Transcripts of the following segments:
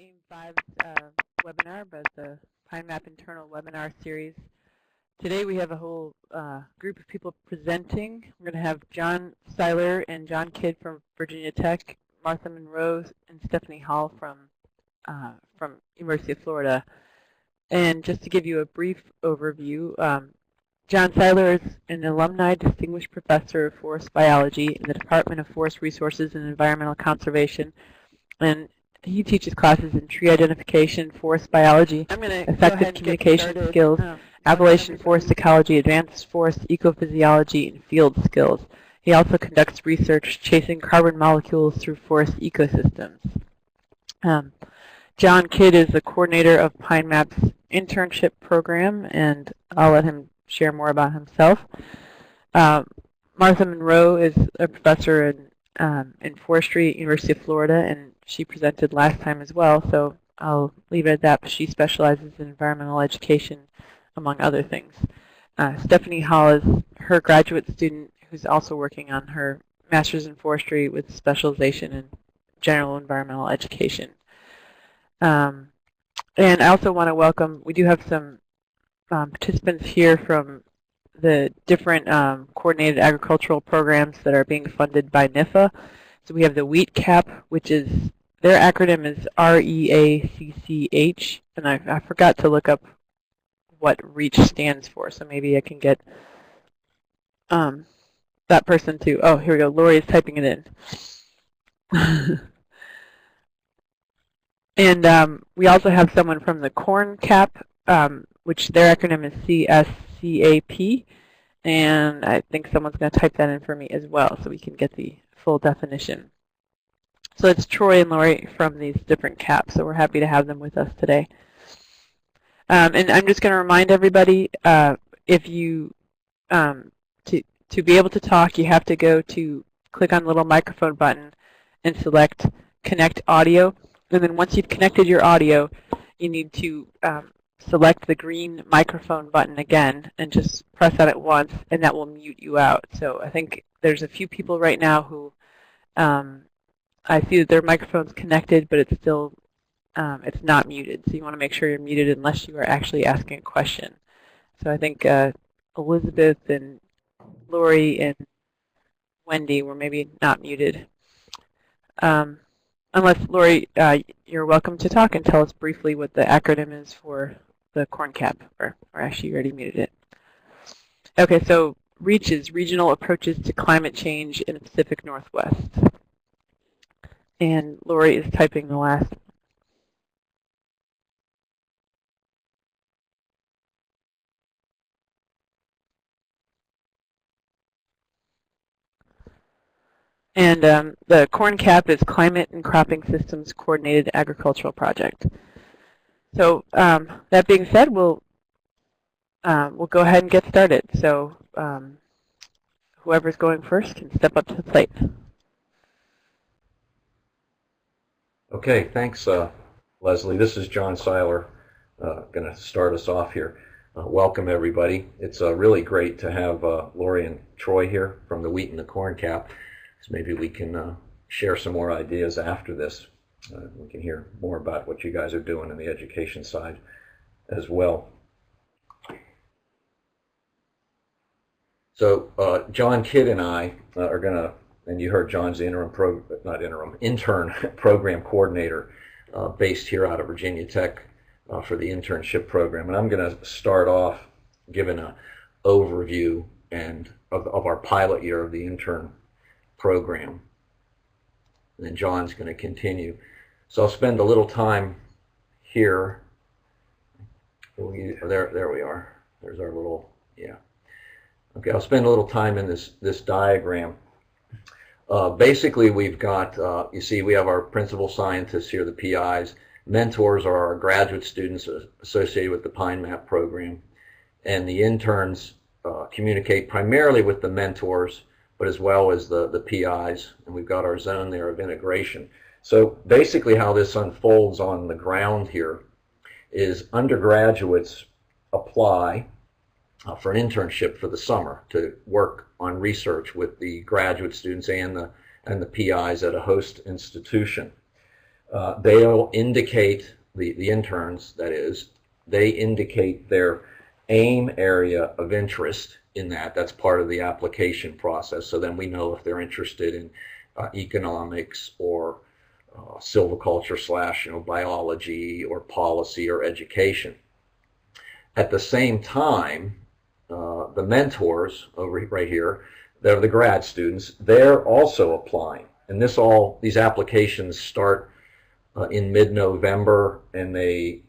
AIM 5 webinar, but the PINEMAP internal webinar series. Today we have a whole group of people presenting. We're going to have John Seiler and John Kidd from Virginia Tech, Martha Monroe and Stephanie Hall from University of Florida. And just to give you a brief overview, John Seiler is an alumni distinguished professor of forest biology in the Department of Forest Resources and Environmental Conservation, and he teaches classes in tree identification, forest biology, effective communication skills, Appalachian forest ecology, advanced forest ecophysiology, and field skills. He also conducts research chasing carbon molecules through forest ecosystems. John Kidd is the coordinator of PINEMAP's internship program, and I'll let him share more about himself. Martha Monroe is a professor in forestry at University of Florida, and she presented last time as well, so I'll leave it at that. But she specializes in environmental education, among other things. Stephanie Hall is her graduate student who's also working on her master's in forestry with specialization in general environmental education. And I also want to welcome, we do have some participants here from the different coordinated agricultural programs that are being funded by NIFA. So we have the Wheat Cap, which is, their acronym is REACCH, and I forgot to look up what REACH stands for, so maybe I can get that person to, oh, here we go, Lori is typing it in. And we also have someone from the Corn Cap, which their acronym is CSCAP, and I think someone's going to type that in for me as well so we can get the full definition. So it's Troy and Lori from these different caps, so we're happy to have them with us today. And I'm just going to remind everybody, if you, to be able to talk, you have to go to click on the little microphone button and select Connect Audio. And then once you've connected your audio, you need to select the green microphone button again and just press that at once, and that will mute you out. So I think there's a few people right now who I see that their microphone's connected, but it's still it's not muted. So you want to make sure you're muted unless you are actually asking a question. So I think Elizabeth and Lori and Wendy were maybe not muted. Unless, Lori, you're welcome to talk and tell us briefly what the acronym is for the Corn Cap, or actually you already muted it. Okay, so REACH is Regional Approaches to Climate Change in the Pacific Northwest. And Lori is typing the last. And the Corn Cap is Climate and Cropping Systems Coordinated Agricultural Project. So that being said, we'll go ahead and get started. So whoever's going first can step up to the plate. Okay, thanks, Leslie. This is John Seiler, going to start us off here. Welcome, everybody. It's really great to have Lori and Troy here from the Wheat and the Corn Cap. So maybe we can share some more ideas after this. We can hear more about what you guys are doing in the education side as well. So John Kidd and I are going to, and you heard John's the intern program coordinator based here out of Virginia Tech for the internship program. And I'm going to start off giving an overview of our pilot year of the intern program. And then John's going to continue. So I'll spend a little time here. There we are. There's our little, yeah. Okay, I'll spend a little time in this diagram. Basically, we've got, you see, we have our principal scientists here, the PIs. Mentors are our graduate students associated with the PINEMAP program. And the interns communicate primarily with the mentors, but as well as the PIs. And we've got our zone there of integration. So basically how this unfolds on the ground here is undergraduates apply for an internship for the summer to work on research with the graduate students and the PIs at a host institution. they'll indicate, the interns, that is, they indicate their AIM area of interest in that. That's part of the application process. So then we know if they're interested in economics or silviculture / biology or policy or education. At the same time, the mentors over right here, they're the grad students, they're also applying. And these applications start in mid-November, and they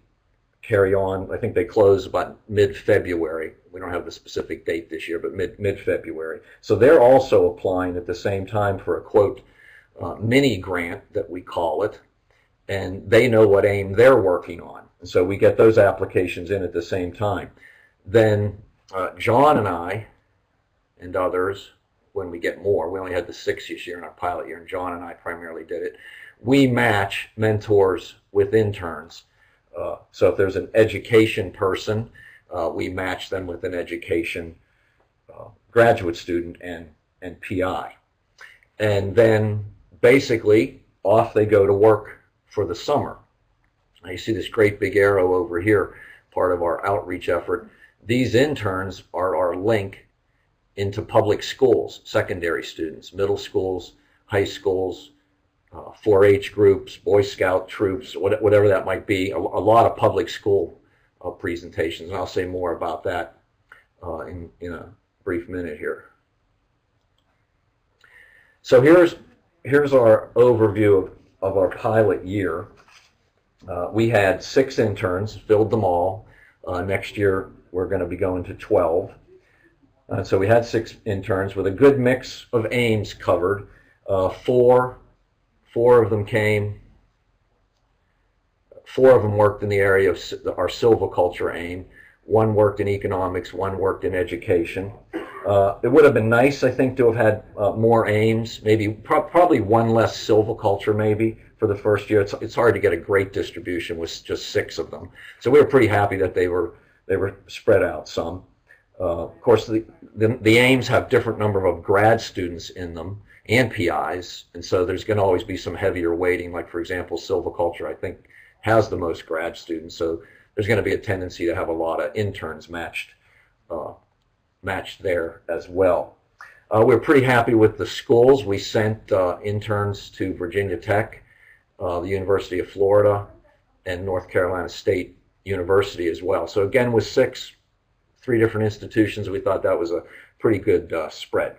carry on. I think they close about mid-February. We don't have the specific date this year, but mid-February. So they're also applying at the same time for a, quote, mini grant that we call it, and they know what AIM they're working on. And so we get those applications in at the same time. Then John and I and others, when we get more, we only had the 6 this year in our pilot year, and John and I primarily did it, we match mentors with interns. So if there's an education person, we match them with an education graduate student and PI. And then basically off they go to work for the summer. Now you see this great big arrow over here, part of our outreach effort. These interns are our link into public schools, secondary students, middle schools, high schools, 4-H groups, Boy Scout troops, whatever that might be, a lot of public school presentations. And I'll say more about that in a brief minute here. So here's our overview of our pilot year. We had 6 interns, filled them all. Next year we're going to be going to 12. So we had 6 interns with a good mix of aims covered. Four of them worked in the area of our silviculture aim. 1 worked in economics, 1 worked in education. It would have been nice, I think, to have had more aims, maybe probably 1 less silviculture maybe for the first year. It's hard to get a great distribution with just 6 of them. So we were pretty happy that they were spread out some. Of course, the aims have different number of grad students in them and PIs, and so there's going to always be some heavier weighting. Like, for example, silviculture, I think, has the most grad students, so there's going to be a tendency to have a lot of interns matched there as well. We're pretty happy with the schools. We sent interns to Virginia Tech, the University of Florida, and North Carolina State University as well. So again, with 3 different institutions, we thought that was a pretty good spread.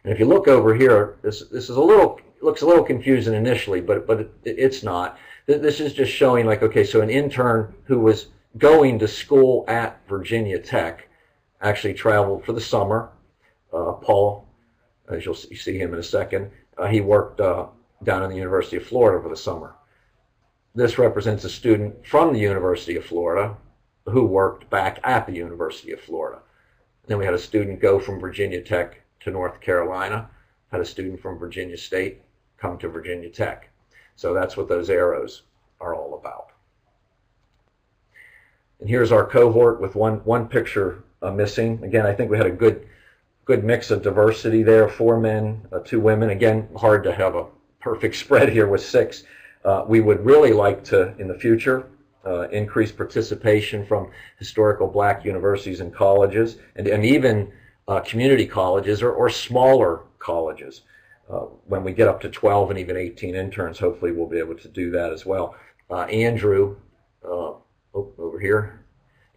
And if you look over here, this is looks a little confusing initially, but it's not. This is just showing, like, okay, so an intern who was going to school at Virginia Tech actually traveled for the summer. Paul, as you see him in a second, he worked down in the University of Florida for the summer. This represents a student from the University of Florida who worked back at the University of Florida. Then we had a student go from Virginia Tech to North Carolina, had a student from Virginia State come to Virginia Tech. So that's what those arrows are all about. And here's our cohort with one picture missing. Again, I think we had a good mix of diversity there, 4 men, 2 women. Again, hard to have a perfect spread here with 6. We would really like to, in the future, increase participation from historical black universities and colleges, and even community colleges or smaller colleges. When we get up to 12 and even 18 interns, hopefully we'll be able to do that as well. Andrew, over here,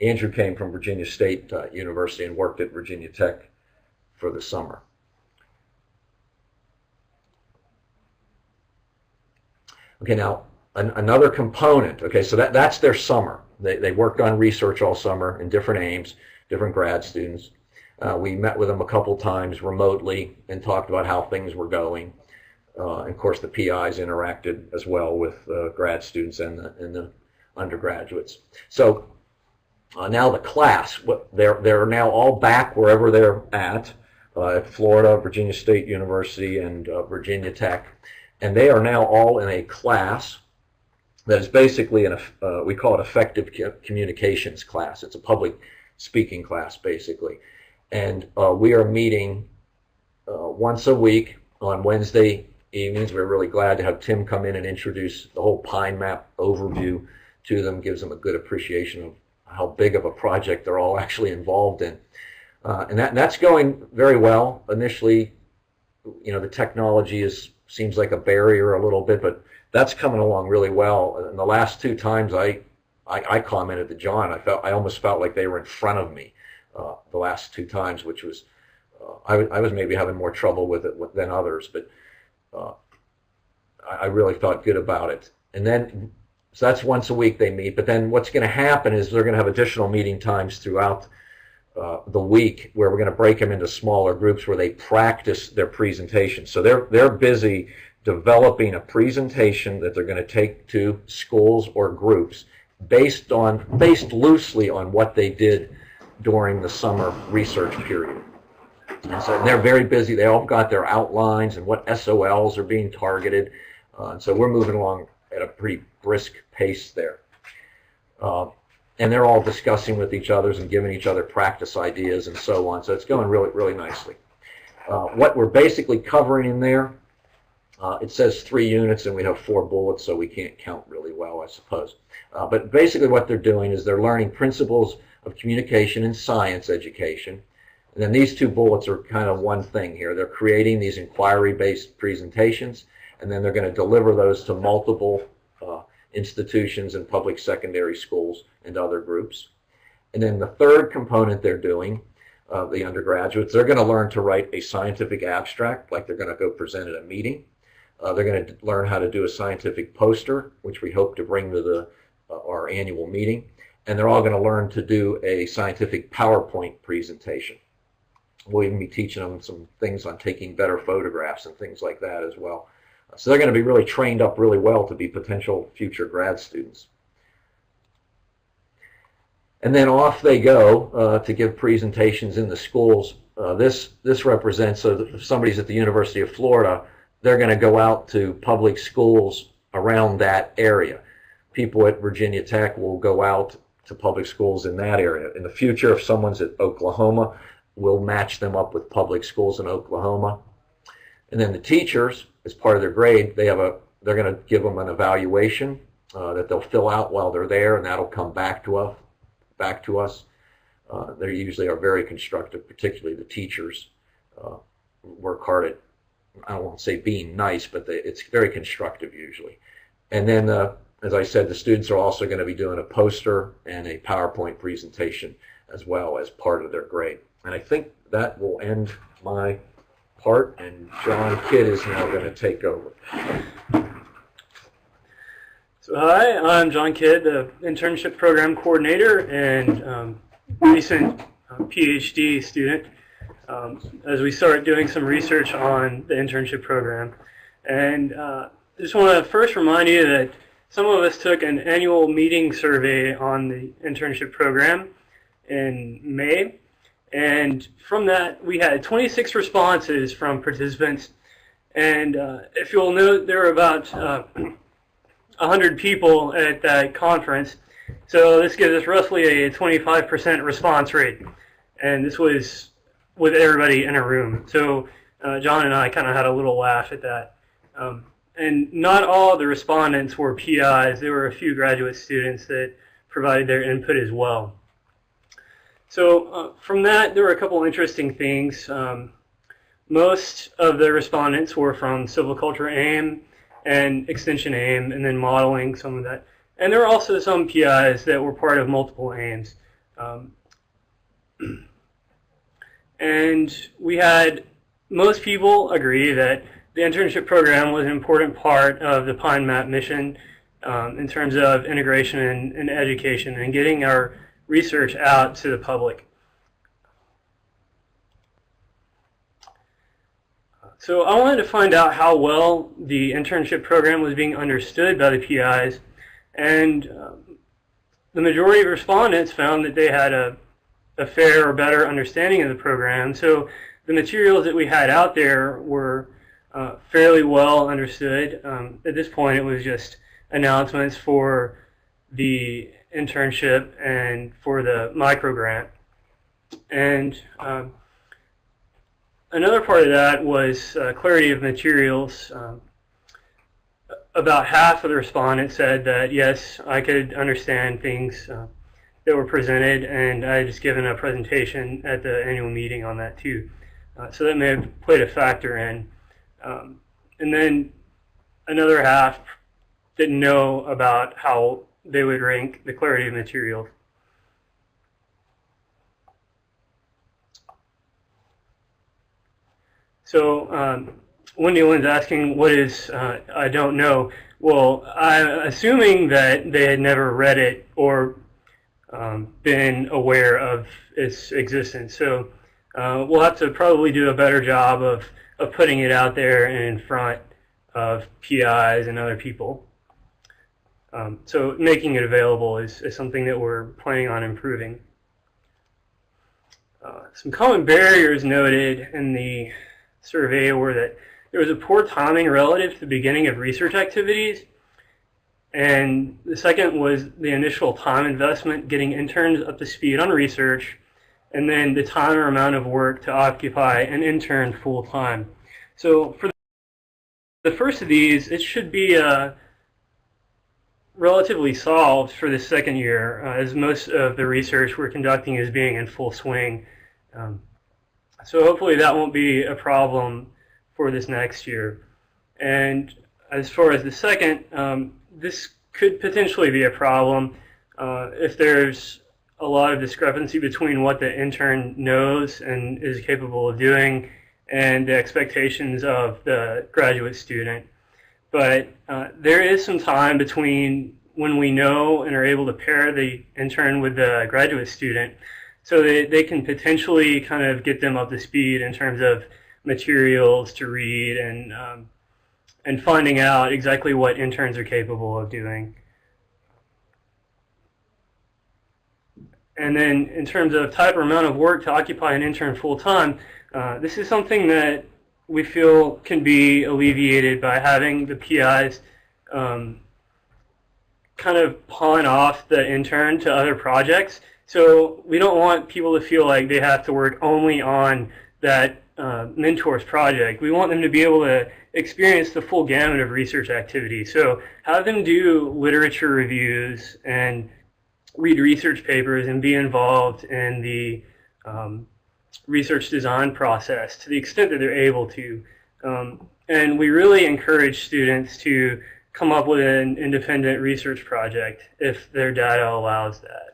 Andrew came from Virginia State University and worked at Virginia Tech for the summer. Okay, now another component. Okay, so that's their summer. They worked on research all summer in different aims, different grad students. We met with them a couple times remotely and talked about how things were going. And of course, the PIs interacted as well with grad students and the undergraduates. So now the class, they're now all back wherever they're at Florida, Virginia State University, and Virginia Tech. And they are now all in a class that is basically, we call it effective communications class. It's a public speaking class, basically. And we are meeting once a week on Wednesday evenings. We're really glad to have Tim come in and introduce the whole PINEMAP overview to them, gives them a good appreciation of how big of a project they're all actually involved in. And that's going very well. Initially, the technology seems like a barrier a little bit, but that's coming along really well. And the last 2 times I commented to John, I almost felt like they were in front of me the last 2 times, which was I was maybe having more trouble with it than others, but I really felt good about it. And then, so that's once a week they meet, but then what's going to happen is they're going to have additional meeting times throughout the week where we're going to break them into smaller groups where they practice their presentation. So they're busy developing a presentation that they're going to take to schools or groups based loosely on what they did during the summer research period. And so they're very busy. They all got their outlines and what SOLs are being targeted. And so we're moving along at a pretty brisk pace there. And they're all discussing with each other and giving each other practice ideas and so on. So it's going really, really nicely. What we're basically covering in there, it says 3 units and we have 4 bullets, so we can't count really well, I suppose. But basically what they're doing is they're learning principles of communication and science education. And then these 2 bullets are kind of one thing here. They're creating these inquiry-based presentations, and then they're going to deliver those to multiple institutions and public secondary schools and other groups. And then the third component they're doing, the undergraduates, they're going to learn to write a scientific abstract, like they're going to go present at a meeting. They're going to learn how to do a scientific poster, which we hope to bring to our annual meeting. And they're all going to learn to do a scientific PowerPoint presentation. We'll even be teaching them some things on taking better photographs and things like that as well. So they're going to be really trained up really well to be potential future grad students. And then off they go to give presentations in the schools. This represents, so if somebody's at the University of Florida, they're going to go out to public schools around that area. People at Virginia Tech will go out to public schools in that area. In the future, if someone's at Oklahoma, we'll match them up with public schools in Oklahoma. And then the teachers, as part of their grade, they're going to give them an evaluation that they'll fill out while they're there, and that'll come back to us. They usually are very constructive, particularly the teachers work hard at, I won't say being nice, but it's very constructive usually. And then, as I said, the students are also going to be doing a poster and a PowerPoint presentation as well as part of their grade. And I think that will end my part, and John Kidd is now going to take over. So hi, I'm John Kidd, the Internship Program Coordinator and recent PhD student as we start doing some research on the internship program. And I just want to first remind you that some of us took an annual meeting survey on the internship program in May. And from that, we had 26 responses from participants. And if you'll note, there were about 100 people at that conference. So this gives us roughly a 25% response rate. And this was with everybody in a room. So John and I kind of had a little laugh at that. And not all the respondents were PIs. There were a few graduate students that provided their input as well. So from that, there were a couple interesting things. Most of the respondents were from Silviculture AIM and Extension AIM, and then modeling, some of that. And there were also some PIs that were part of multiple AIMs. And we had most people agree that the internship program was an important part of the PINEMAP mission in terms of integration and education and getting our research out to the public. So I wanted to find out how well the internship program was being understood by the PIs, and the majority of respondents found that they had a fair or better understanding of the program. So the materials that we had out there were fairly well understood. At this point, it was just announcements for the internship and for the micro grant. And Another part of that was clarity of materials. About half of the respondents said that, yes, I could understand things that were presented, and I had just given a presentation at the annual meeting on that too. So that may have played a factor in. And then another half didn't know about how they would rank the clarity of materials. So Wendy Lynn's asking, what is I don't know? Well, I'm assuming that they had never read it or been aware of its existence. So we'll have to probably do a better job of putting it out there and in front of PIs and other people. So making it available is something that we're planning on improving. Some common barriers noted in the survey were that there was a poor timing relative to the beginning of research activities, and the second was the initial time investment getting interns up to speed on research, and then the time or amount of work to occupy an intern full-time. So for the first of these, it should be relatively solved for the second year, as most of the research we're conducting is being in full swing. So hopefully that won't be a problem for this next year. And as far as the second, this could potentially be a problem if there's a lot of discrepancy between what the intern knows and is capable of doing and the expectations of the graduate student. But there is some time between when we know and are able to pair the intern with the graduate student so that they can potentially kind of get them up to speed in terms of materials to read and finding out exactly what interns are capable of doing. And then in terms of type or amount of work to occupy an intern full-time, this is something that we feel can be alleviated by having the PIs kind of pawn off the intern to other projects. So we don't want people to feel like they have to work only on that mentor's project. We want them to be able to experience the full gamut of research activities. So have them do literature reviews and read research papers and be involved in the research design process to the extent that they're able to. And we really encourage students to come up with an independent research project if their data allows that.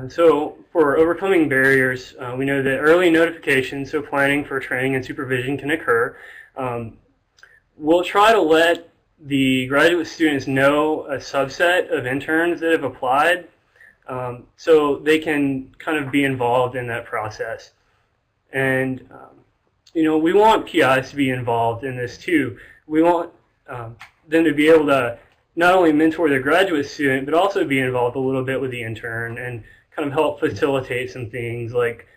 So for overcoming barriers, we know that early notification, so planning for training and supervision, can occur. We'll try to let the graduate students know a subset of interns that have applied so they can kind of be involved in that process. And you know, we want PIs to be involved in this too. We want them to be able to not only mentor their graduate student, but also be involved a little bit with the intern and kind of help facilitate some things like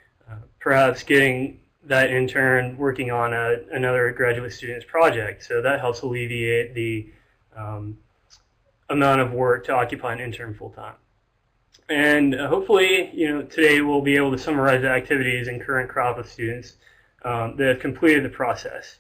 perhaps getting that intern working on another graduate student's project. So that helps alleviate the amount of work to occupy an intern full-time. And hopefully, you know, today we'll be able to summarize the activities in current crop of students that have completed the process.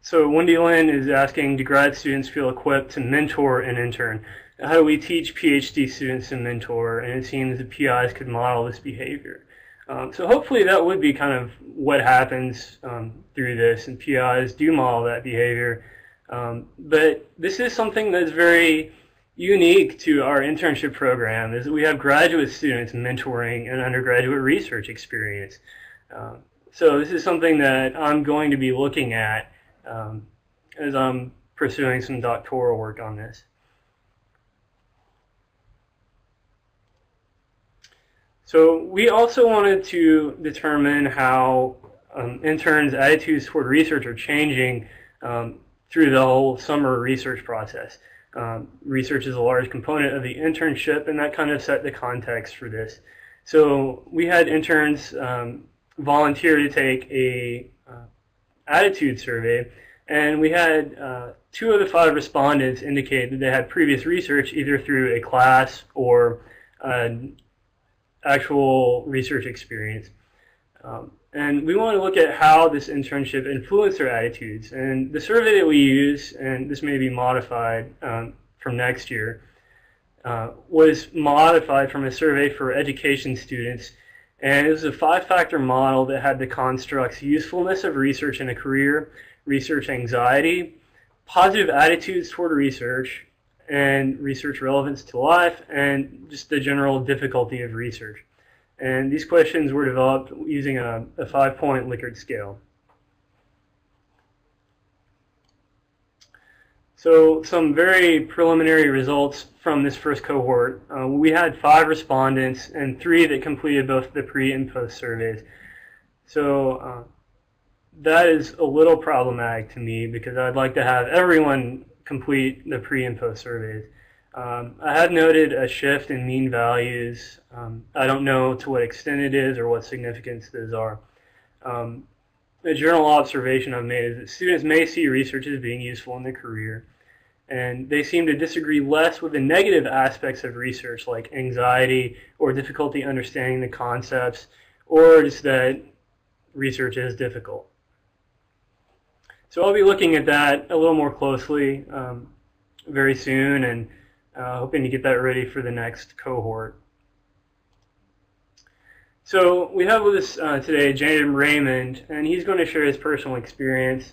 So Wendy Lynn is asking, do grad students feel equipped to mentor an intern? How do we teach PhD students to mentor? And it seems the PIs could model this behavior. So hopefully that would be kind of what happens through this, and PIs do model that behavior. But this is something that's very unique to our internship program, is that we have graduate students mentoring an undergraduate research experience. So this is something that I'm going to be looking at as I'm pursuing some doctoral work on this. So we also wanted to determine how interns' attitudes toward research are changing through the whole summer research process. Research is a large component of the internship, and that kind of set the context for this. So we had interns volunteer to take a attitude survey, and we had 2 of the 5 respondents indicated that they had previous research either through a class or an actual research experience. And we want to look at how this internship influenced their attitudes. And the survey that we use, and this may be modified from next year, was modified from a survey for education students. And it was a 5-factor model that had the constructs usefulness of research in a career, research anxiety, positive attitudes toward research, and research relevance to life, and just the general difficulty of research. And these questions were developed using a 5-point Likert scale. So some very preliminary results from this first cohort. We had 5 respondents and 3 that completed both the pre and post surveys. So that is a little problematic to me because I'd like to have everyone complete the pre and post surveys. I have noted a shift in mean values. I don't know to what extent it is or what significance those are. A general observation I've made is that students may see research as being useful in their career, and they seem to disagree less with the negative aspects of research like anxiety or difficulty understanding the concepts, or just that research is difficult. So I'll be looking at that a little more closely very soon, and hoping to get that ready for the next cohort. So we have with us today Jay Raymond, and he's going to share his personal experience.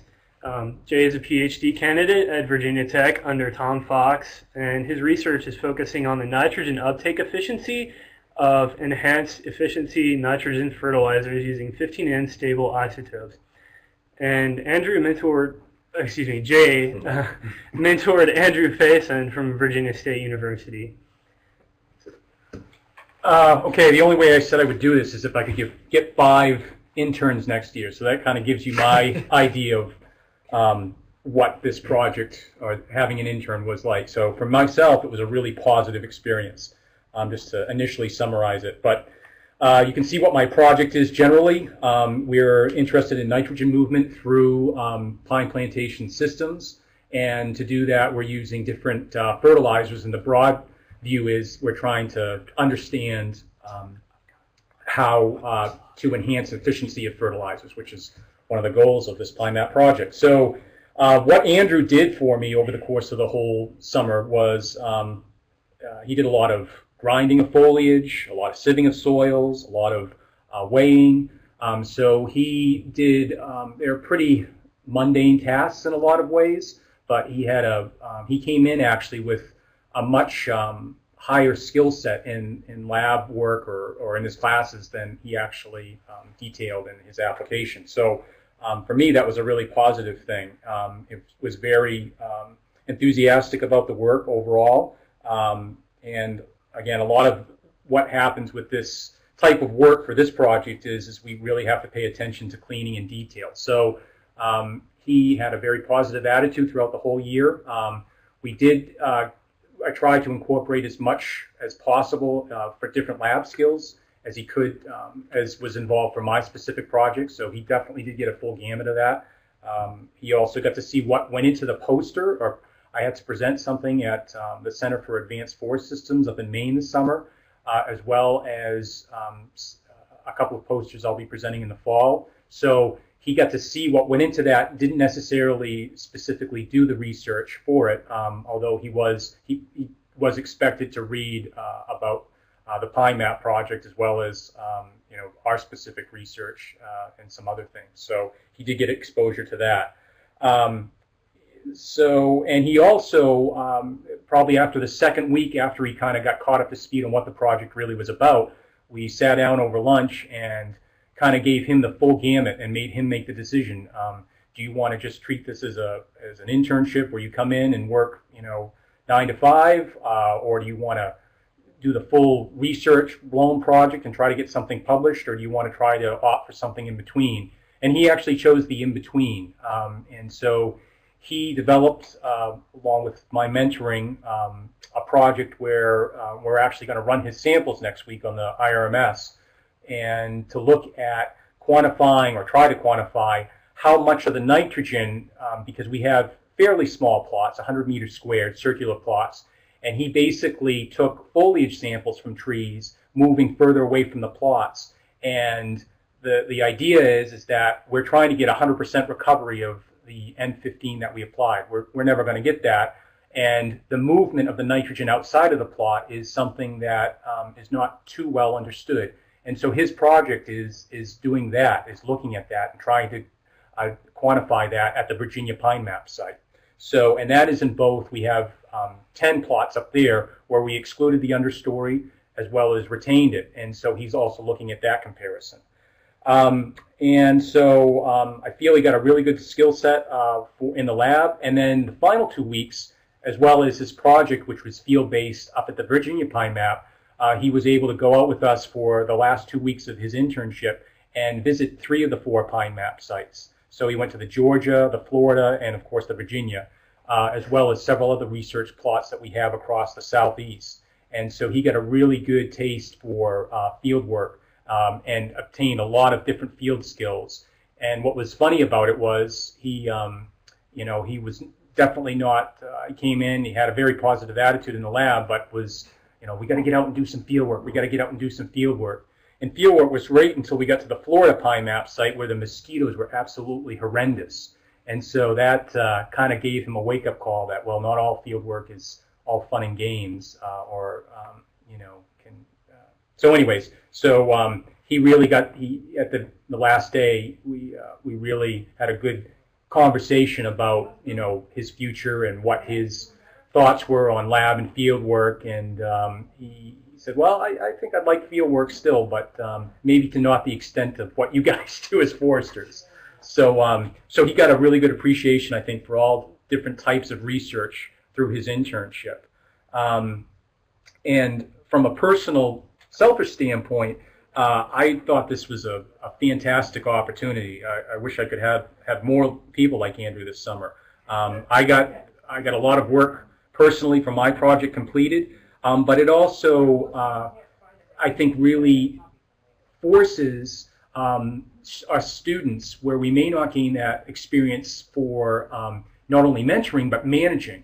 Jay is a PhD candidate at Virginia Tech under Tom Fox, and his research is focusing on the nitrogen uptake efficiency of enhanced efficiency nitrogen fertilizers using 15N stable isotopes. And Jay mentored Andrew Faison from Virginia State University. Okay, the only way I said I would do this is if I could get 5 interns next year. So that kind of gives you my idea of what this project or having an intern was like. So for myself, it was a really positive experience, just to initially summarize it. But you can see what my project is generally. We're interested in nitrogen movement through pine plantation systems. And to do that, we're using different fertilizers. And the broad view is we're trying to understand how to enhance efficiency of fertilizers, which is one of the goals of this PINEMAP project. So what Andrew did for me over the course of the whole summer was he did a lot of grinding of foliage, a lot of sieving of soils, a lot of weighing. So he did, they're pretty mundane tasks in a lot of ways, but he had he came in actually with a much higher skill set in lab work or in his classes than he actually detailed in his application. So for me, that was a really positive thing. It was very enthusiastic about the work overall. And again, a lot of what happens with this type of work for this project is we really have to pay attention to cleaning and detail. So he had a very positive attitude throughout the whole year. I tried to incorporate as much as possible for different lab skills as he could, as was involved for my specific project. So he definitely did get a full gamut of that. He also got to see what went into the poster, or I had to present something at the Center for Advanced Forest Systems up in Maine this summer, as well as a couple of posters I'll be presenting in the fall. So he got to see what went into that, didn't necessarily specifically do the research for it, although he was expected to read about the PINEMAP project as well as our specific research and some other things. So he did get exposure to that. And he also, probably after the second week, after he kind of got caught up to speed on what the project really was about, we sat down over lunch and kind of gave him the full gamut and made him make the decision. Do you want to just treat this as an internship where you come in and work 9 to 5, or do you want to do the full research blown project and try to get something published, or do you want to try to opt for something in between? And he actually chose the in between, and so he developed, along with my mentoring, a project where we're actually going to run his samples next week on the IRMS, and to look at quantifying or try to quantify how much of the nitrogen, because we have fairly small plots, 100 meters squared, circular plots. And he basically took foliage samples from trees moving further away from the plots. And the idea is that we're trying to get 100% recovery of the N15 that we applied. We're never going to get that. And the movement of the nitrogen outside of the plot is something that is not too well understood. And so his project is doing that, is looking at that and trying to quantify that at the Virginia PINEMAP site. So, and that is in both. We have 10 plots up there where we excluded the understory as well as retained it. And so he's also looking at that comparison. And so I feel he got a really good skill set in the lab. And then the final 2 weeks, as well as his project, which was field-based up at the Virginia PINEMAP, he was able to go out with us for the last 2 weeks of his internship and visit 3 of the 4 PINEMAP sites. So he went to the Georgia, the Florida, and of course the Virginia, as well as several other research plots that we have across the Southeast. And so he got a really good taste for field work and obtained a lot of different field skills. And what was funny about it was he was definitely not, he came in, he had a very positive attitude in the lab, but was, we got to get out and do some field work. We got to get out and do some field work. And field work was great until we got to the Florida PINEMAP site where the mosquitoes were absolutely horrendous. And so that kind of gave him a wake-up call that, well, not all field work is all fun and games, So anyways, so he really got, at the last day, we really had a good conversation about, his future and what his thoughts were on lab and field work. And he said, well, I think I'd like field work still, but maybe to not the extent of what you guys do as foresters. So, so he got a really good appreciation, I think, for all different types of research through his internship. And from a personal, selfish standpoint, I thought this was a fantastic opportunity. I wish I could have more people like Andrew this summer. I got a lot of work personally from my project completed, but it also, I think, really forces our students where we may not gain that experience for not only mentoring but managing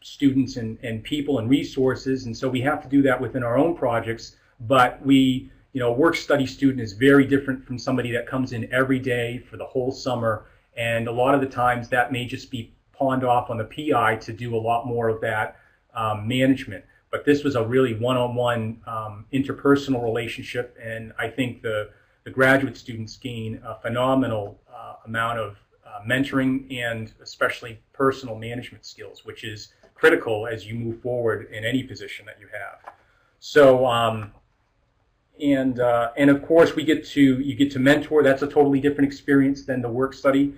students and people and resources. And so we have to do that within our own projects. But we, work-study student is very different from somebody that comes in every day for the whole summer. And a lot of the times that may just be pawned off on the PI to do a lot more of that management. But this was a really one-on-one interpersonal relationship, and I think the graduate students gain a phenomenal amount of mentoring and especially personal management skills, which is critical as you move forward in any position that you have. So, and of course you get to mentor. That's a totally different experience than the work-study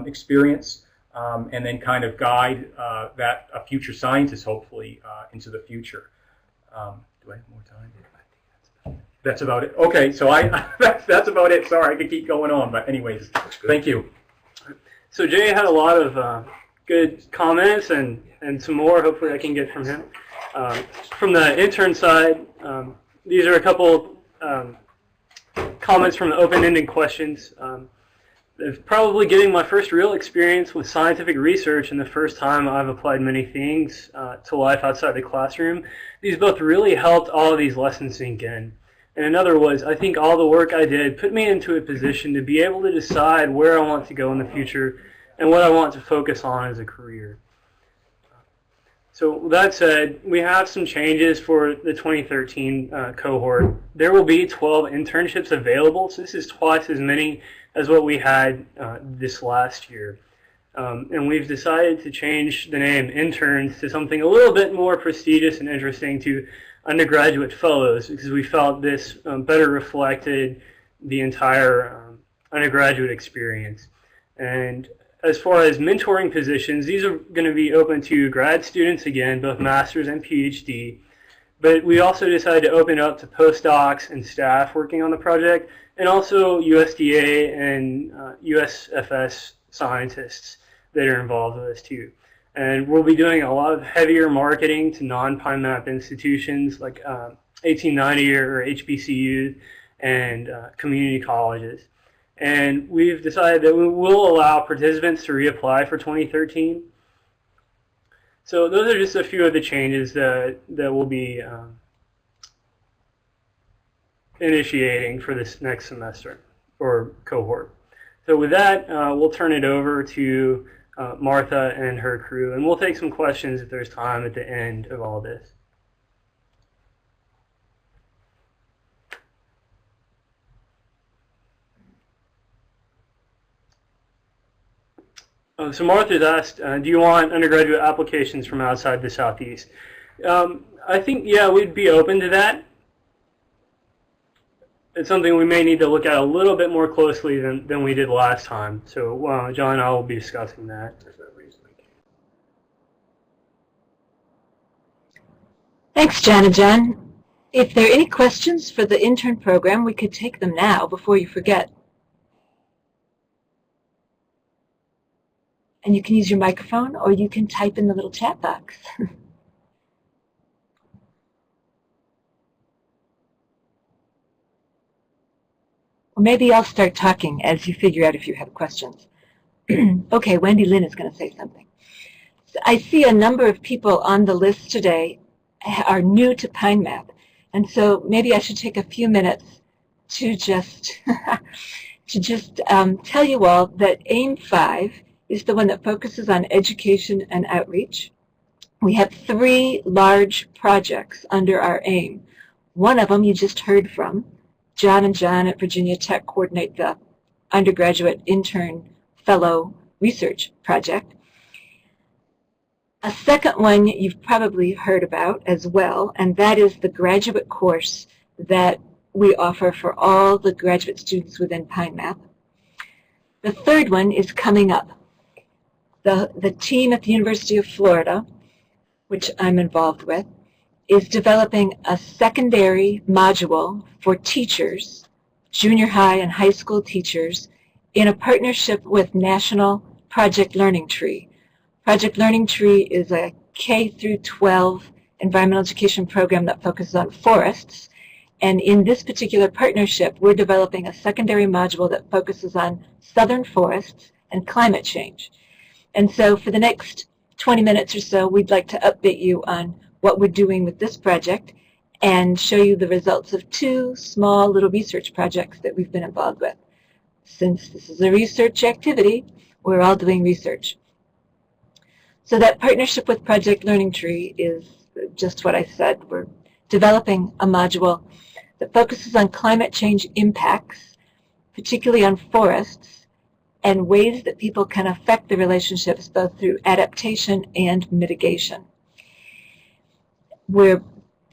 experience. And then kind of guide a future scientist, hopefully, into the future. Do I have more time? That's about it. Okay, so that's about it. Sorry, I could keep going on, but anyways, thank you. So Jay had a lot of good comments and some more. Hopefully, I can get from him. From the intern side, these are a couple comments from the open-ended questions. Probably getting my first real experience with scientific research and the first time I've applied many things to life outside the classroom. These both really helped all of these lessons sink in. And another was, I think all the work I did put me into a position to be able to decide where I want to go in the future and what I want to focus on as a career. So with that said, we have some changes for the 2013 cohort. There will be 12 internships available, so this is twice as many as what we had this last year. And we've decided to change the name interns to something a little bit more prestigious and interesting, to undergraduate fellows, because we felt this better reflected the entire undergraduate experience. And as far as mentoring positions, these are going to be open to grad students again, both master's and PhD. But we also decided to open it up to postdocs and staff working on the project, and also USDA and USFS scientists that are involved with this too. And we'll be doing a lot of heavier marketing to non-PINEMAP institutions like 1890 or HBCU and community colleges. And we've decided that we will allow participants to reapply for 2013. So those are just a few of the changes that we'll be initiating for this next semester or cohort. So with that, we'll turn it over to Martha and her crew, and we'll take some questions if there's time at the end of all this. So Martha's asked, do you want undergraduate applications from outside the Southeast? I think, yeah, we'd be open to that. It's something we may need to look at a little bit more closely than we did last time. So John and I will be discussing that. Thanks, John and John. If there are any questions for the intern program, we could take them now before you forget. And you can use your microphone, or you can type in the little chat box. Or maybe I'll start talking as you figure out if you have questions. Okay, Wendy Lynn is going to say something. I see a number of people on the list today are new to PINEMAP, and so maybe I should take a few minutes to just tell you all that AIM 5 is the one that focuses on education and outreach. We have 3 large projects under our AIM. One of them you just heard from. John and John at Virginia Tech coordinate the undergraduate intern fellow research project. A second one you've probably heard about as well, and that is the graduate course that we offer for all the graduate students within PINEMAP. The third one is coming up. The team at the University of Florida, which I'm involved with, is developing a secondary module for teachers, junior high and high school teachers, in a partnership with National Project Learning Tree. Project Learning Tree is a K through 12 environmental education program that focuses on forests. And in this particular partnership, we're developing a secondary module that focuses on southern forests and climate change. And so for the next 20 minutes or so, we'd like to update you on what we're doing with this project and show you the results of 2 small little research projects that we've been involved with. Since this is a research activity, we're all doing research. So that partnership with Project Learning Tree is just what I said. We're developing a module that focuses on climate change impacts, particularly on forests, and ways that people can affect the relationships both through adaptation and mitigation. We're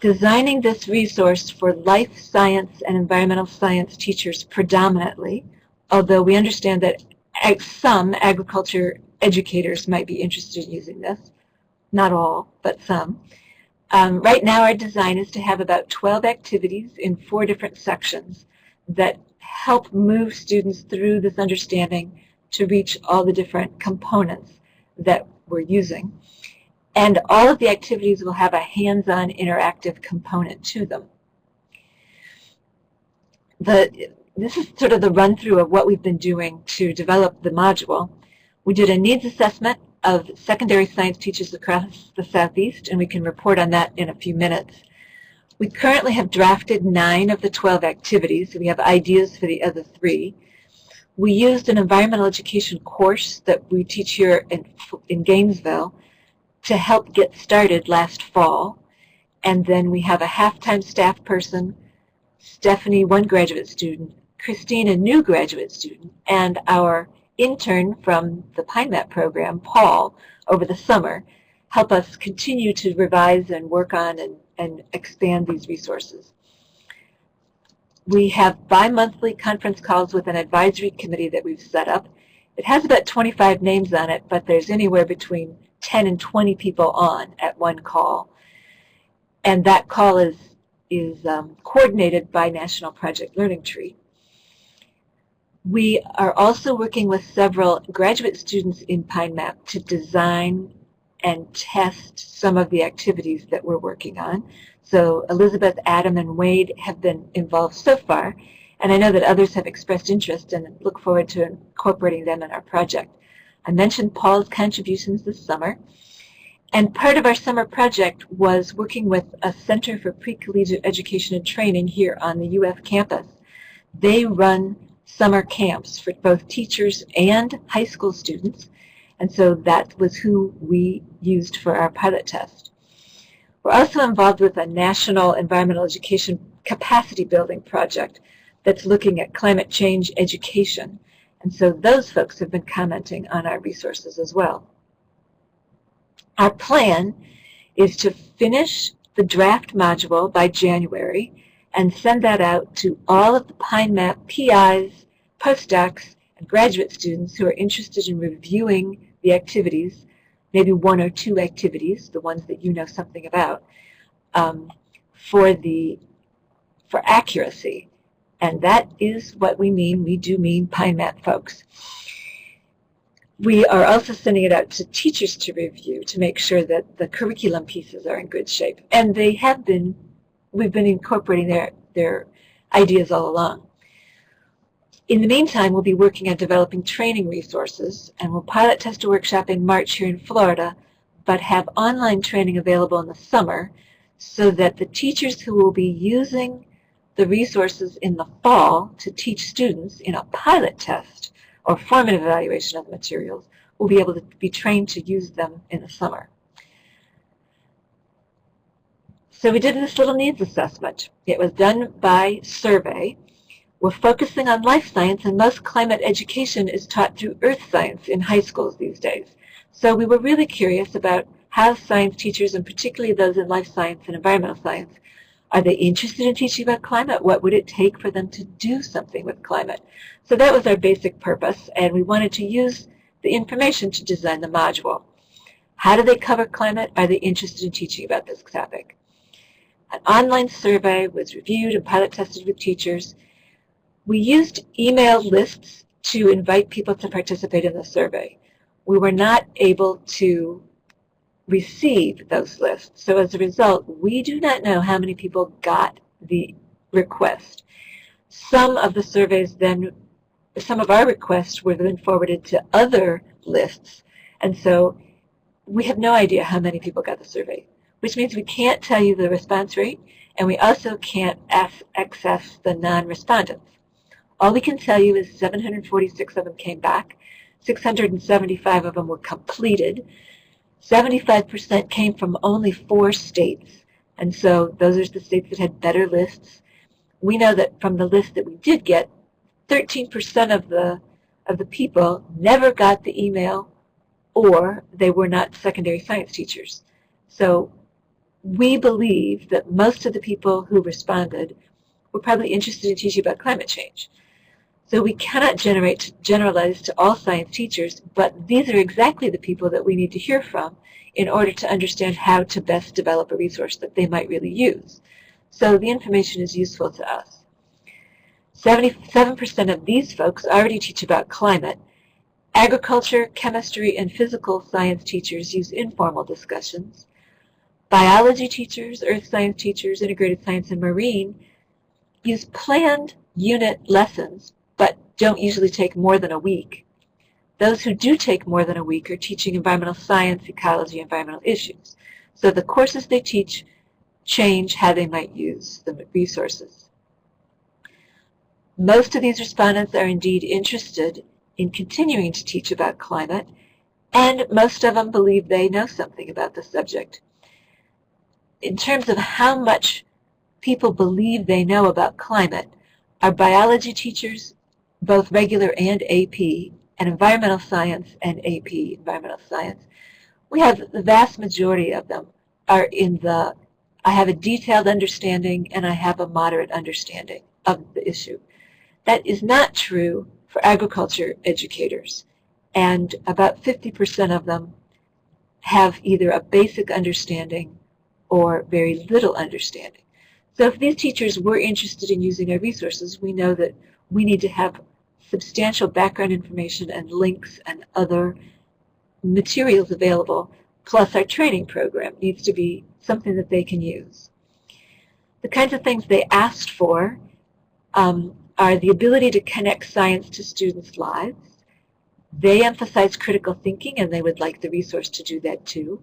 designing this resource for life science and environmental science teachers predominantly, although we understand that some agriculture educators might be interested in using this. Not all, but some. Right now our design is to have about 12 activities in 4 different sections that help move students through this understanding to reach all the different components that we're using. And all of the activities will have a hands-on interactive component to them. This is sort of the run-through of what we've been doing to develop the module. We did a needs assessment of secondary science teachers across the Southeast, and we can report on that in a few minutes. We currently have drafted 9 of the 12 activities, so we have ideas for the other 3. We used an environmental education course that we teach here in Gainesville to help get started last fall. And then we have a half-time staff person, Stephanie, 1 graduate student, Christine, a new graduate student, and our intern from the PINEMAP program, Paul, over the summer, help us continue to revise and work on and expand these resources. We have bi-monthly conference calls with an advisory committee that we've set up. It has about 25 names on it, but there's anywhere between 10 and 20 people on at one call. And that call is coordinated by National Project Learning Tree. We are also working with several graduate students in PINEMAP to design and test some of the activities that we're working on. So Elizabeth, Adam, and Wade have been involved so far, and I know that others have expressed interest and look forward to incorporating them in our project. I mentioned Paul's contributions this summer, and part of our summer project was working with a Center for Pre-Collegiate Education and Training here on the UF campus. They run summer camps for both teachers and high school students, and so that was who we used for our pilot test. We're also involved with a national environmental education capacity building project that's looking at climate change education, and so those folks have been commenting on our resources as well. Our plan is to finish the draft module by January and send that out to all of the PINEMAP PIs, postdocs, and graduate students who are interested in reviewing the activities, maybe one or two activities, the ones that you know something about, for accuracy. And that is what we mean. We do mean PINEMAP folks. We are also sending it out to teachers to review to make sure that the curriculum pieces are in good shape. And they have been, we've been incorporating their ideas all along. In the meantime, we'll be working on developing training resources, and we'll pilot test a workshop in March here in Florida, but have online training available in the summer so that the teachers who will be using the resources in the fall to teach students in a pilot test or formative evaluation of the materials will be able to be trained to use them in the summer. So we did this little needs assessment. It was done by survey. We're focusing on life science, and most climate education is taught through earth science in high schools these days. So we were really curious about how science teachers, and particularly those in life science and environmental science, are they interested in teaching about climate? What would it take for them to do something with climate? So that was our basic purpose, and we wanted to use the information to design the module. How do they cover climate? Are they interested in teaching about this topic? An online survey was reviewed and pilot tested with teachers. We used email lists to invite people to participate in the survey. We were not able to receive those lists, so as a result, we do not know how many people got the request. Some of our requests were then forwarded to other lists, and so we have no idea how many people got the survey, which means we can't tell you the response rate, and we also can't access the non-respondents. All we can tell you is 746 of them came back, 675 of them were completed, 75% came from only 4 states, and so those are the states that had better lists. We know that from the list that we did get, 13% of the people never got the email, or they were not secondary science teachers. So we believe that most of the people who responded were probably interested in teaching about climate change. So we cannot generalize to all science teachers, but these are exactly the people that we need to hear from in order to understand how to best develop a resource that they might really use. So the information is useful to us. 77% of these folks already teach about climate. Agriculture, chemistry, and physical science teachers use informal discussions. Biology teachers, earth science teachers, integrated science, and marine use planned unit lessons, but don't usually take more than a week. Those who do take more than a week are teaching environmental science, ecology, environmental issues. So the courses they teach change how they might use the resources. Most of these respondents are indeed interested in continuing to teach about climate, and most of them believe they know something about the subject. In terms of how much people believe they know about climate, our biology teachers, both regular and AP, and environmental science and AP environmental science, we have the vast majority of them are in the, I have a detailed understanding and I have a moderate understanding of the issue. That is not true for agriculture educators, and about 50% of them have either a basic understanding or very little understanding. So if these teachers were interested in using our resources, we know that we need to have substantial background information and links and other materials available, plus our training program needs to be something that they can use. The kinds of things they asked for are the ability to connect science to students' lives. They emphasize critical thinking, and they would like the resource to do that too.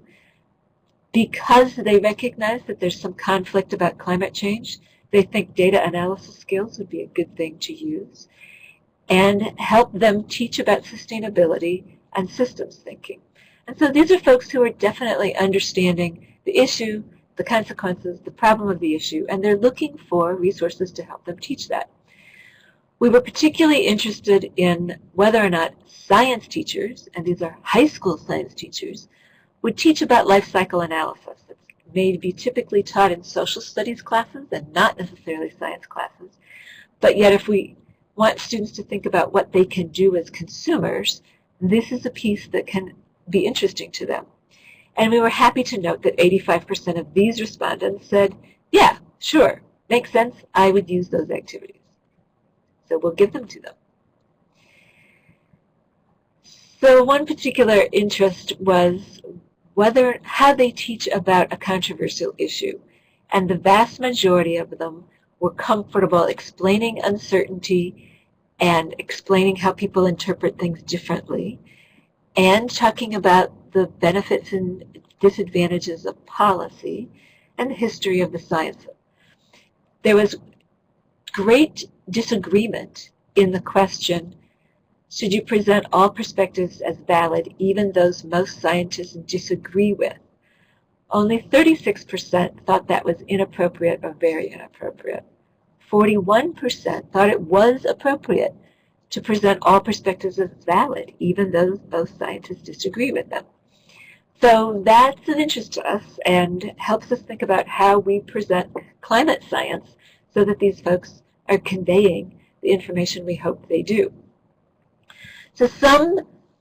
Because they recognize that there's some conflict about climate change, they think data analysis skills would be a good thing to use, and help them teach about sustainability and systems thinking. And so these are folks who are definitely understanding the issue, the consequences, the problem of the issue, and they're looking for resources to help them teach that. We were particularly interested in whether or not science teachers, and these are high school science teachers, would teach about life cycle analysis. It's may be typically taught in social studies classes and not necessarily science classes. But yet if we want students to think about what they can do as consumers, this is a piece that can be interesting to them. And we were happy to note that 85% of these respondents said, yeah, sure, makes sense, I would use those activities. So we'll give them to them. So one particular interest was how they teach about a controversial issue. And the vast majority of them were comfortable explaining uncertainty and explaining how people interpret things differently and talking about the benefits and disadvantages of policy and the history of the sciences. There was great disagreement in the question, should you present all perspectives as valid, even those most scientists disagree with? Only 36% thought that was inappropriate or very inappropriate. 41% thought it was appropriate to present all perspectives as valid, even though most scientists disagree with them. So that's of interest to us and helps us think about how we present climate science so that these folks are conveying the information we hope they do. So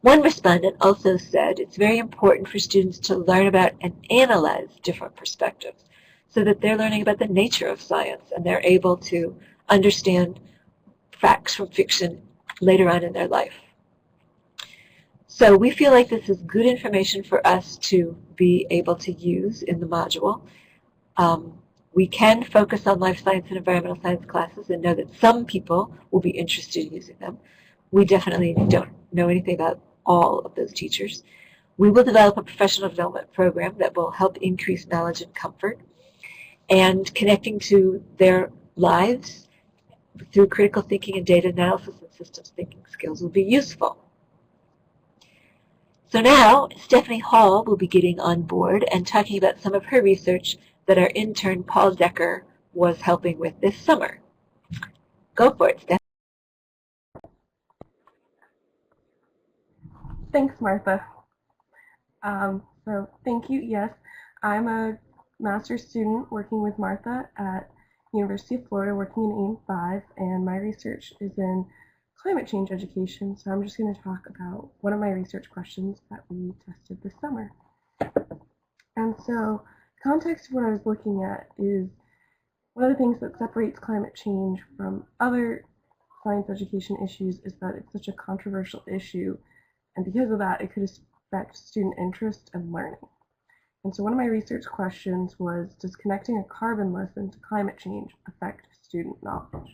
one respondent also said it's very important for students to learn about and analyze different perspectives so that they're learning about the nature of science and they're able to understand facts from fiction later on in their life. So we feel like this is good information for us to be able to use in the module. We can focus on life science and environmental science classes and know that some people will be interested in using them. We definitely don't know anything about all of those teachers. We will develop a professional development program that will help increase knowledge and comfort, and connecting to their lives through critical thinking and data analysis and systems thinking skills will be useful. So now Stephanie Hall will be getting on board and talking about some of her research that our intern Paul Decker was helping with this summer. Go for it, Stephanie. Thanks, Martha. So thank you. Yes, I'm a master's student working with Martha at University of Florida, working in AIM 5, and my research is in climate change education. So I'm just going to talk about one of my research questions that we tested this summer. And so the context of what I was looking at is one of the things that separates climate change from other science education issues is that it's such a controversial issue. And because of that, it could affect student interest and learning. And so one of my research questions was, does connecting a carbon lesson to climate change affect student knowledge?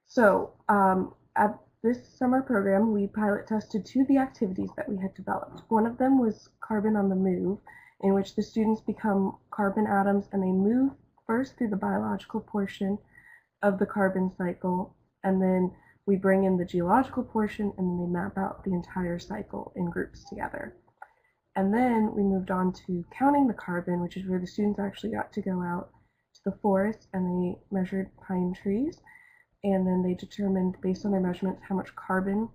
So at this summer program, we pilot tested two of the activities that we had developed. One of them was Carbon on the Move, in which the students become carbon atoms and they move first through the biological portion of the carbon cycle, and then we bring in the geological portion, and then they map out the entire cycle in groups together. And then we moved on to counting the carbon, which is where the students actually got to go out to the forest and they measured pine trees, and then they determined based on their measurements how much carbon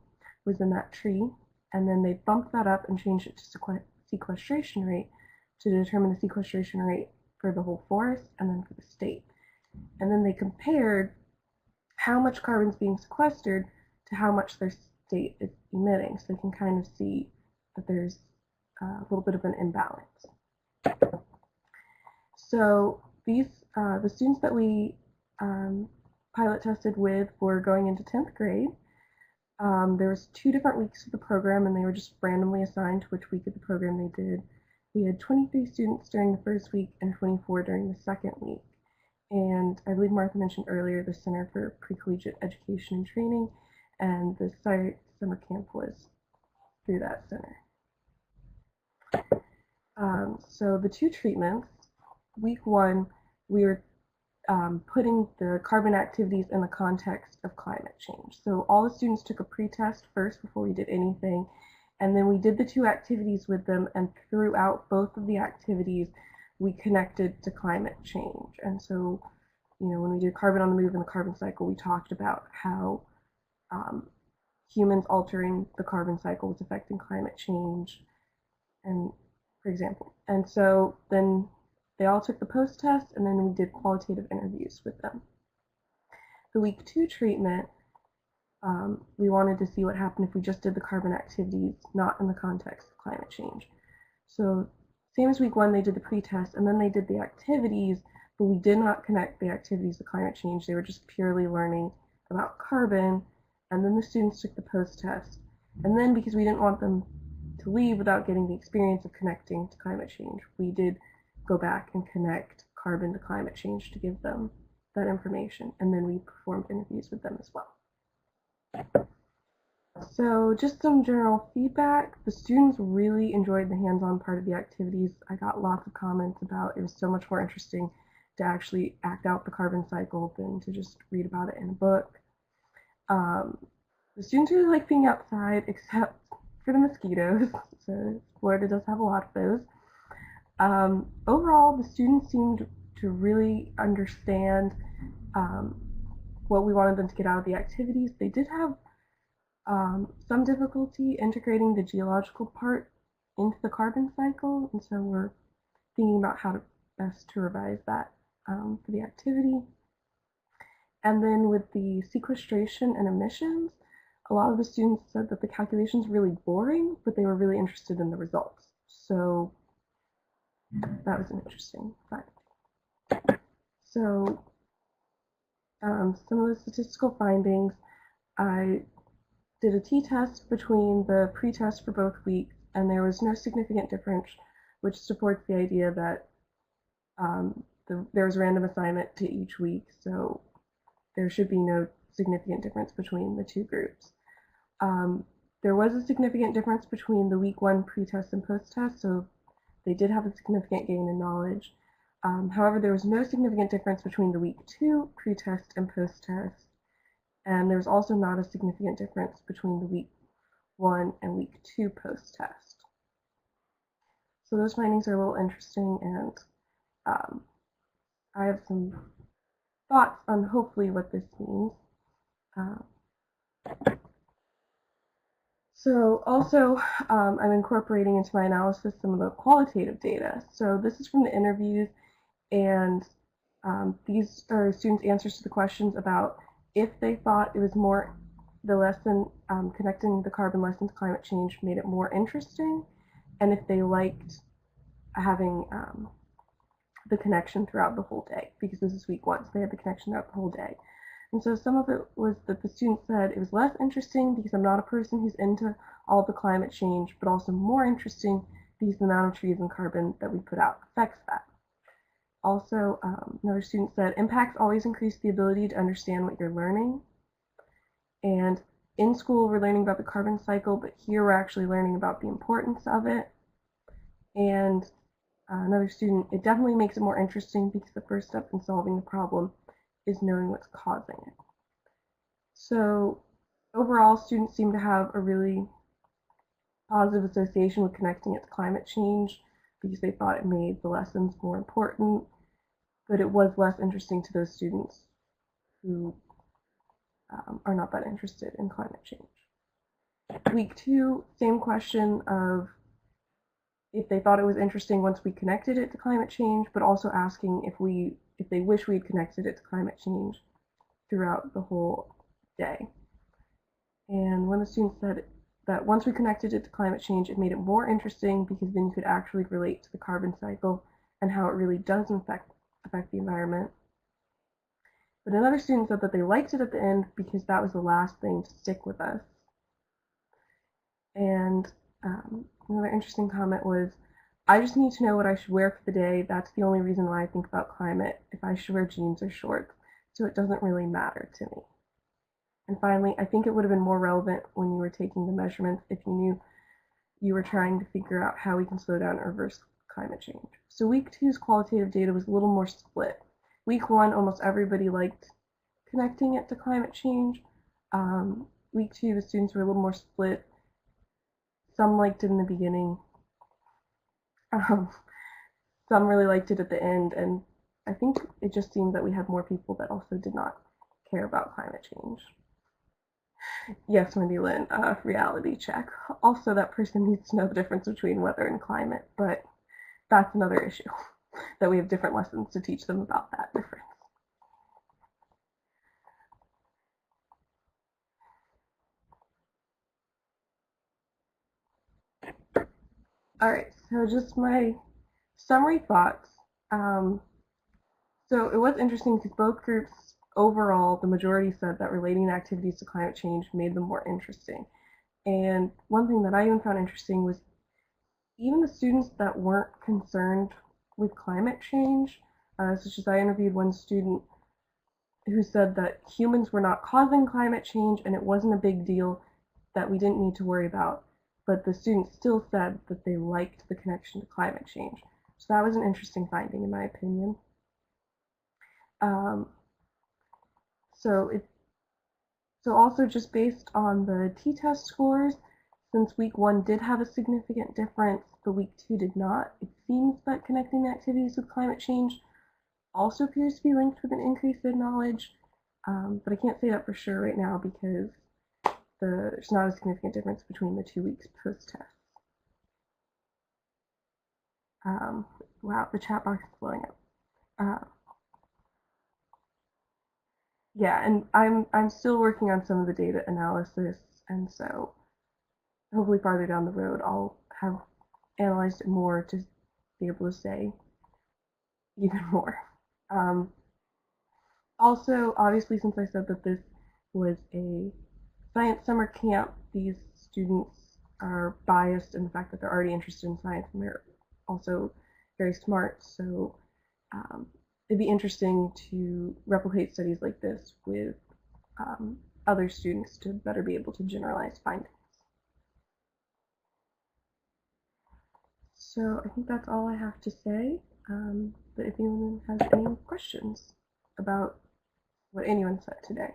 was in that tree, and then they bumped that up and changed it to sequestration rate to determine the sequestration rate for the whole forest and then for the state. And then they compared how much carbon is being sequestered to how much their state is emitting, so they can kind of see that there's a little bit of an imbalance. So these the students that we pilot tested with were going into 10th grade. There was 2 different weeks of the program, and they were just randomly assigned to which week of the program they did. We had 23 students during the first week and 24 during the second week. And I believe Martha mentioned earlier the Center for Pre-Collegiate Education and Training, and the summer camp was through that center. So the two treatments, week 1, we were putting the carbon activities in the context of climate change. So all the students took a pre-test first before we did anything, and then we did the 2 activities with them, and throughout both of the activities, we connected to climate change. And so, you know, when we did carbon on the move and the carbon cycle, we talked about how humans altering the carbon cycle was affecting climate change, and for example. And so then they all took the post-test, and then we did qualitative interviews with them. The week 2 treatment, we wanted to see what happened if we just did the carbon activities, not in the context of climate change. So same as week 1, they did the pre-test, and then they did the activities, but we did not connect the activities to climate change. They were just purely learning about carbon, and then the students took the post-test. And then, because we didn't want them to leave without getting the experience of connecting to climate change, we did go back and connect carbon to climate change to give them that information, and then we performed interviews with them as well. So just some general feedback. The students really enjoyed the hands-on part of the activities. I got lots of comments about it was so much more interesting to actually act out the carbon cycle than to just read about it in a book. The students really like being outside, except for the mosquitoes. So Florida does have a lot of those. Overall, the students seemed to really understand what we wanted them to get out of the activities. They did have some difficulty integrating the geological part into the carbon cycle, and so we're thinking about how to best to revise that for the activity. And then with the sequestration and emissions, a lot of the students said that the calculations were really boring, but they were really interested in the results. So that was an interesting finding. So some of the statistical findings, I did a t-test between the pre-test for both weeks, and there was no significant difference, which supports the idea that there was random assignment to each week, so there should be no significant difference between the 2 groups. There was a significant difference between the week 1 pre-test and post-test, so they did have a significant gain in knowledge. However, there was no significant difference between the week 2 pre-test and post-test, and there was also not a significant difference between the week 1 and week 2 post-test. So those findings are a little interesting, and I have some thoughts on hopefully what this means. So also, I'm incorporating into my analysis some of the qualitative data. So this is from the interviews, and these are students' answers to the questions about if they thought it was more, the lesson, connecting the carbon lesson to climate change made it more interesting, and if they liked having the connection throughout the whole day, because this is week 1, so they had the connection throughout the whole day. And so some of it was that the students said it was less interesting because I'm not a person who's into all the climate change, but also more interesting because the amount of trees and carbon that we put out affects that. Also, another student said impacts always increase the ability to understand what you're learning. And in school, we're learning about the carbon cycle, but here we're actually learning about the importance of it. And another student, it definitely makes it more interesting because the first step in solving the problem is knowing what's causing it. So overall, students seem to have a really positive association with connecting it to climate change because they thought it made the lessons more important, but it was less interesting to those students who are not that interested in climate change. Week 2, same question of if they thought it was interesting once we connected it to climate change, but also asking if they wish we'd connected it to climate change throughout the whole day. And one of the students said that once we connected it to climate change, it made it more interesting because then you could actually relate to the carbon cycle and how it really does affect the environment. But another student said that they liked it at the end because that was the last thing to stick with us. And another interesting comment was I just need to know what I should wear for the day. That's the only reason why I think about climate, if I should wear jeans or shorts. So it doesn't really matter to me. And finally, I think it would have been more relevant when you were taking the measurements if you knew you were trying to figure out how we can slow down and reverse climate change. So week 2's qualitative data was a little more split. Week 1, almost everybody liked connecting it to climate change. Week 2, the students were a little more split. Some liked it in the beginning. Some really liked it at the end, and I think it just seemed that we had more people that also did not care about climate change. Yes, Wendy Lynn, reality check. Also, that person needs to know the difference between weather and climate, but that's another issue, that we have different lessons to teach them about that difference. All right, so just my summary thoughts. So it was interesting because both groups, overall, the majority said that relating activities to climate change made them more interesting. And one thing that I even found interesting was even the students that weren't concerned with climate change, such as I interviewed one student who said that humans were not causing climate change and it wasn't a big deal, that we didn't need to worry about. But the students still said that they liked the connection to climate change. So that was an interesting finding, in my opinion. So also just based on the t-test scores, since week 1 did have a significant difference, but week 2 did not, it seems that connecting the activities with climate change also appears to be linked with an increase in knowledge, but I can't say that for sure right now because there's not a significant difference between the 2 weeks post-test. Wow, the chat box is blowing up. Yeah, and I'm still working on some of the data analysis, and so hopefully farther down the road I'll have analyzed it more to be able to say even more. Also, obviously, since I said that this was a science summer camp, these students are biased in the fact that they're already interested in science and they're also very smart, so it'd be interesting to replicate studies like this with other students to better be able to generalize findings. So I think that's all I have to say, but if anyone has any questions about what anyone said today.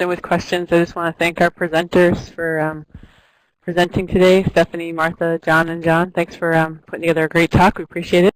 And with questions, I just want to thank our presenters for presenting today. Stephanie, Martha, John, and John. Thanks for putting together a great talk. We appreciate it.